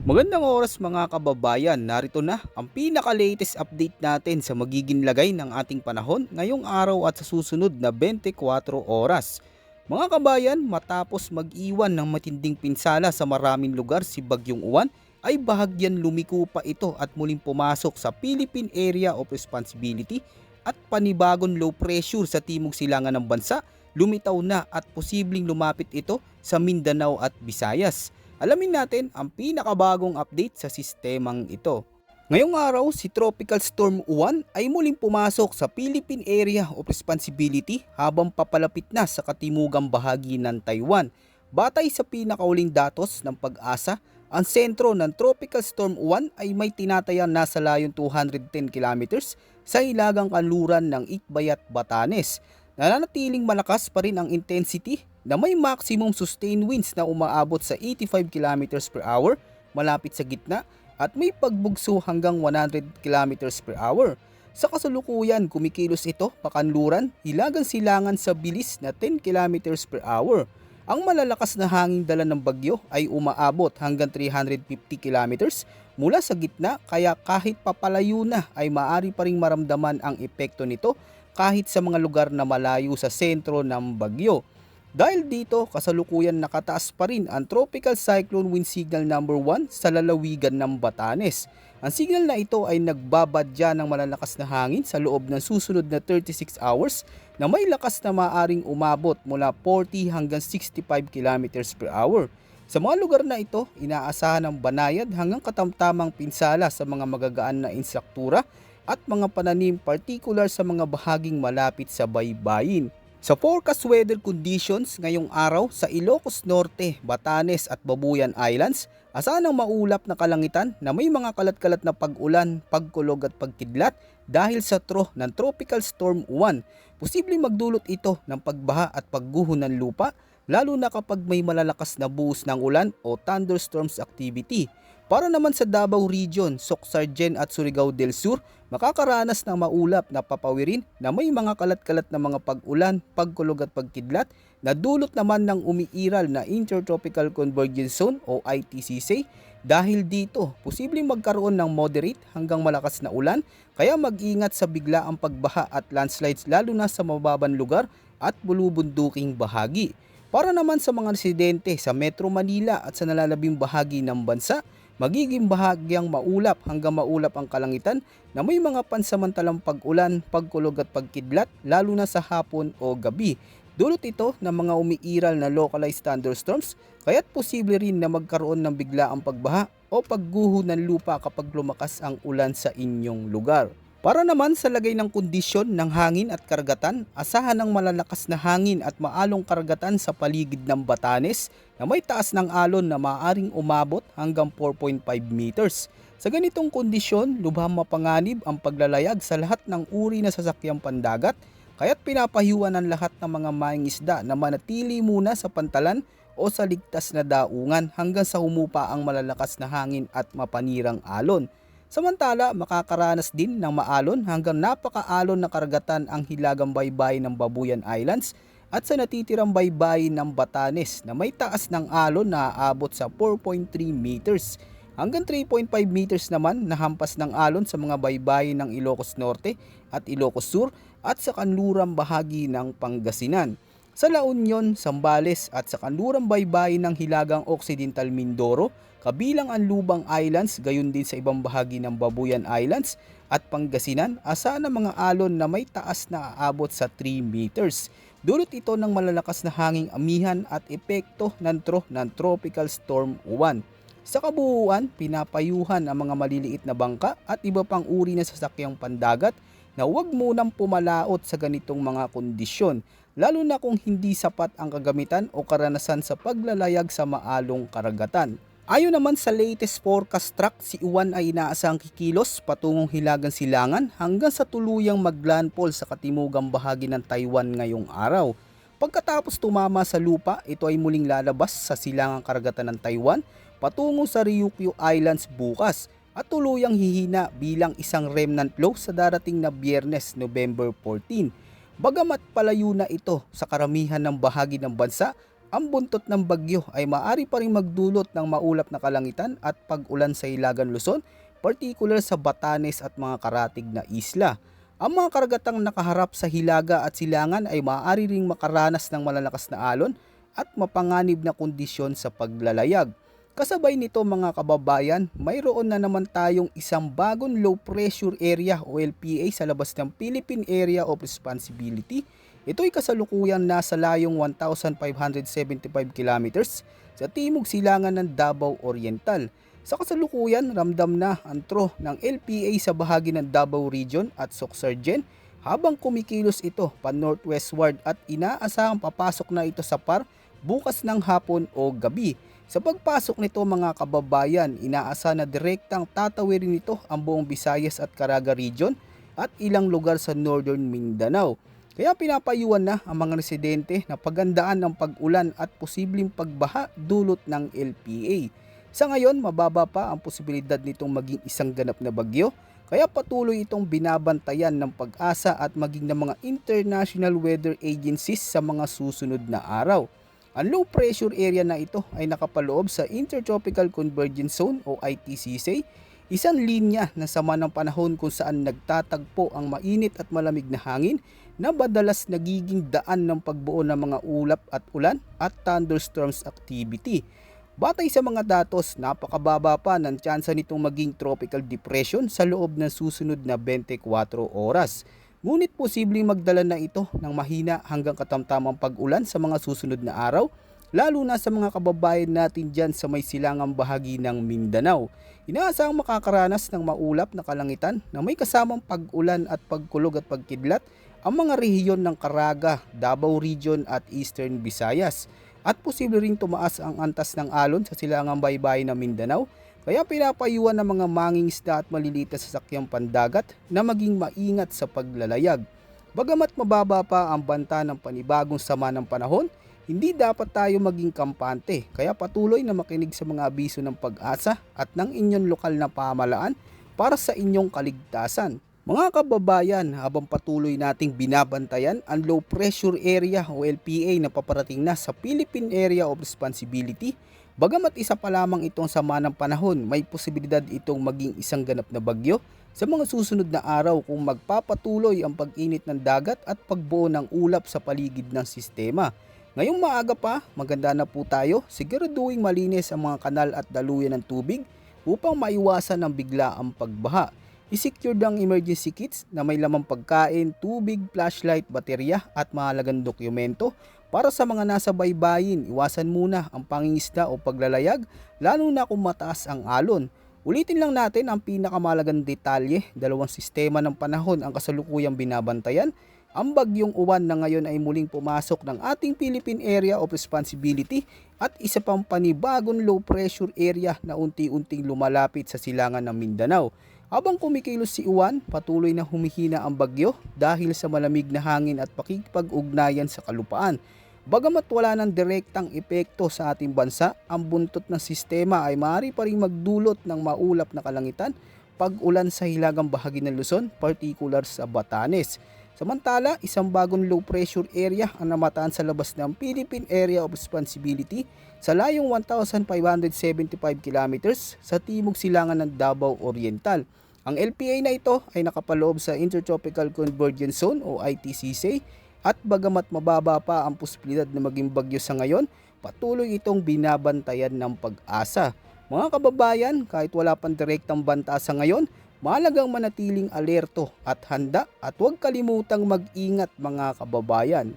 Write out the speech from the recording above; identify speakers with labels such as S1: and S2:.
S1: Magandang oras mga kababayan, narito na ang pinaka-latest update natin sa magiging lagay ng ating panahon ngayong araw at sa susunod na 24 oras. Mga kabayan, matapos mag-iwan ng matinding pinsala sa maraming lugar si Bagyong Uwan, ay bahagyan lumiko pa ito at muling pumasok sa Philippine Area of Responsibility at panibagong low pressure sa timog silangan ng bansa, lumitaw na at posibleng lumapit ito sa Mindanao at Visayas. Alamin natin ang pinakabagong update sa sistemang ito. Ngayong araw, si Tropical Storm Uwan ay muling pumasok sa Philippine Area of Responsibility habang papalapit na sa katimugang bahagi ng Taiwan. Batay sa pinakauling datos ng Pag-asa, ang sentro ng Tropical Storm Uwan ay may tinatayang nasa layong 210 kilometers sa hilagang kanluran ng Itbayat, Batanes. Nananatiling malakas pa rin ang intensity na may maximum sustained winds na umaabot sa 85 kilometers per hour malapit sa gitna at may pagbugso hanggang 100 kilometers per hour. Sa kasalukuyan, kumikilos ito pakanluran, hilagang silangan sa bilis na 10 kilometers per hour. Ang malalakas na hangin dala ng bagyo ay umaabot hanggang 350 kilometers mula sa gitna, kaya kahit papalayo na ay maaari pa ring maramdaman ang epekto nito kahit sa mga lugar na malayo sa sentro ng bagyo. Dahil dito, kasalukuyan nakataas pa rin ang Tropical Cyclone Wind Signal number 1 sa lalawigan ng Batanes. Ang signal na ito ay nagbabadya ng malalakas na hangin sa loob ng susunod na 36 hours na may lakas na maaring umabot mula 40 hanggang 65 kilometers per hour. Sa mga lugar na ito, inaasahan ng banayad hanggang katamtamang pinsala sa mga magagaan na instruktura at mga pananim, partikular sa mga bahaging malapit sa baybayin. Sa forecast weather conditions ngayong araw sa Ilocos Norte, Batanes at Babuyan Islands, asahan ang maulap na kalangitan na may mga kalat-kalat na pag-ulan, pagkulog at pagkidlat dahil sa trough ng Tropical Storm Uwan. Posibleng magdulot ito ng pagbaha at pagguho ng lupa, lalo na kapag may malalakas na buhos ng ulan o thunderstorms activity. Para naman sa Davao Region, Soc-Sargen at Surigao del Sur, makakaranas ng maulap na papawirin na may mga kalat-kalat na mga pag-ulan, pagkulog at pagkidlat na dulot naman ng umiiral na Intertropical Convergence Zone o ITCZ. Dahil dito, posibleng magkaroon ng moderate hanggang malakas na ulan, kaya mag-ingat sa biglaang pagbaha at landslides lalo na sa mababang lugar at bulubunduking bahagi. Para naman sa mga residente sa Metro Manila at sa nalalabing bahagi ng bansa, magiging bahagyang maulap hanggang maulap ang kalangitan na may mga pansamantalang pag-ulan, pagkulog at pagkidlat lalo na sa hapon o gabi. Dulot ito ng mga umiiral na localized thunderstorms, kaya't posible rin na magkaroon ng biglaang pagbaha o pagguho ng lupa kapag lumakas ang ulan sa inyong lugar. Para naman sa lagay ng kondisyon ng hangin at karagatan, asahan ng malalakas na hangin at maalong karagatan sa paligid ng Batanes na may taas ng alon na maaaring umabot hanggang 4.5 meters. Sa ganitong kondisyon, lubhang mapanganib ang paglalayag sa lahat ng uri na sasakyang pandagat, kaya't pinapahiyuan ng lahat ng mga mangingisda na manatili muna sa pantalan o sa ligtas na daungan hanggang sa humupa ang malalakas na hangin at mapanirang alon. Samantala, makakaranas din ng maalon hanggang napakaalon na karagatan ang hilagang baybayin ng Babuyan Islands at sa natitirang baybayin ng Batanes na may taas ng alon na aabot sa 4.3 meters. Hanggang 3.5 meters naman na hampas ng alon sa mga baybayin ng Ilocos Norte at Ilocos Sur at sa kanlurang bahagi ng Pangasinan. Sa La Union, Zambales at sa kanlurang baybayin ng Hilagang Occidental Mindoro, kabilang ang Lubang Islands, gayon din sa ibang bahagi ng Babuyan Islands at Pangasinan, asahan ng mga alon na may taas na aabot sa 3 meters. Dulot ito ng malalakas na hanging amihan at epekto ng trough ng Tropical Storm Uwan. Sa kabuuan, pinapayuhan ang mga maliliit na bangka at iba pang uri na sasakyang pandagat na huwag munang pumalaot sa ganitong mga kondisyon, lalo na kung hindi sapat ang kagamitan o karanasan sa paglalayag sa maalong karagatan. Ayon naman sa latest forecast track, si Uwan ay inaasahang kikilos patungong hilagang silangan hanggang sa tuluyang maglandfall sa katimugang bahagi ng Taiwan ngayong araw. Pagkatapos tumama sa lupa, ito ay muling lalabas sa silangang karagatan ng Taiwan patungo sa Ryukyu Islands bukas at tuluyang hihina bilang isang remnant low sa darating na Biyernes, November 14. Bagamat palayo na ito sa karamihan ng bahagi ng bansa, ang buntot ng bagyo ay maaari pa ring magdulot ng maulap na kalangitan at pag-ulan sa Hilagang Luzon, particular sa Batanes at mga karatig na isla. Ang mga karagatang nakaharap sa hilaga at silangan ay maaari ring makaranas ng malalakas na alon at mapanganib na kondisyon sa paglalayag. Kasabay nito mga kababayan, mayroon na naman tayong isang bagong low pressure area o LPA sa labas ng Philippine Area of Responsibility. Ito ay kasalukuyang nasa layong 1,575 kilometers sa timog silangan ng Davao Oriental. Sa kasalukuyan, ramdam na ang tro ng LPA sa bahagi ng Davao Region at Soxargen habang kumikilos ito pa northwestward at inaasahang papasok na ito sa PAR bukas ng hapon o gabi. Sa pagpasok nito mga kababayan, inaasa na direktang tatawirin nito ang buong Visayas at Caraga Region at ilang lugar sa Northern Mindanao. Kaya pinapayuhan na ang mga residente na pagandaan ng pag-ulan at posibleng pagbaha dulot ng LPA. Sa ngayon, mababa pa ang posibilidad nitong maging isang ganap na bagyo, kaya patuloy itong binabantayan ng Pag-asa at maging ng mga international weather agencies sa mga susunod na araw. Ang low pressure area na ito ay nakapaloob sa Intertropical Convergence Zone o ITCZ, isang linya na sama ng panahon kung saan nagtatagpo ang mainit at malamig na hangin na madalas nagiging daan ng pagbuo ng mga ulap at ulan at thunderstorms activity. Batay sa mga datos, napakababa pa ng tsansa nitong maging tropical depression sa loob ng susunod na 24 oras. Ngunit posibleng magdala na ito ng mahina hanggang katamtamang pag-ulan sa mga susunod na araw, lalo na sa mga kababayan natin dyan sa may silangang bahagi ng Mindanao. Inaasahang makakaranas ng maulap na kalangitan na may kasamang pag-ulan at pagkulog at pagkidlat ang mga rehiyon ng Caraga, Davao Region at Eastern Visayas. At posible ring tumaas ang antas ng alon sa silangang baybayin ng Mindanao. Kaya pinapayuhan ng mga mangingisda at maliliit na sasakyang pandagat na maging maingat sa paglalayag. Bagamat mababa pa ang banta ng panibagong sama ng panahon, hindi dapat tayo maging kampante. Kaya patuloy na makinig sa mga abiso ng Pag-asa at ng inyong lokal na pamahalaan para sa inyong kaligtasan. Mga kababayan, habang patuloy nating binabantayan ang low pressure area o LPA na paparating na sa Philippine Area of Responsibility, bagamat isa pa lamang itong sama ng panahon, may posibilidad itong maging isang ganap na bagyo sa mga susunod na araw kung magpapatuloy ang pag-init ng dagat at pagbuo ng ulap sa paligid ng sistema. Ngayong maaga pa, maganda na po tayo, siguraduhin malinis ang mga kanal at daluyan ng tubig upang maiwasan ang biglaang pagbaha. I-secure ang emergency kits na may lamang pagkain, tubig, flashlight, baterya at mahalagang dokumento. Para sa mga nasa baybayin, iwasan muna ang pangingisda o paglalayag lalo na kung mataas ang alon. Ulitin lang natin ang pinakamahalagang detalye, dalawang sistema ng panahon ang kasalukuyang binabantayan. Ang bagyong Uwan na ngayon ay muling pumasok ng ating Philippine Area of Responsibility at isa pang panibagong low pressure area na unti-unting lumalapit sa silangan ng Mindanao. Habang kumikilos si Uwan, patuloy na humihina ang bagyo dahil sa malamig na hangin at pakikipag-ugnayan sa kalupaan. Bagamat wala ng direktang epekto sa ating bansa, ang buntot ng sistema ay maaari pa rin magdulot ng maulap na kalangitan, pag-ulan sa hilagang bahagi ng Luzon, particular sa Batanes. Samantala, isang bagong low pressure area ang namataan sa labas ng Philippine Area of Responsibility sa layong 1,575 kilometers sa timog silangan ng Davao Oriental. Ang LPA na ito ay nakapaloob sa Intertropical Convergence Zone o ITCZ at bagamat mababa pa ang posibilidad na maging bagyo sa ngayon, patuloy itong binabantayan ng Pag-asa. Mga kababayan, kahit wala pang direktang banta sa ngayon, mahalagang manatiling alerto at handa at huwag kalimutang mag-ingat mga kababayan.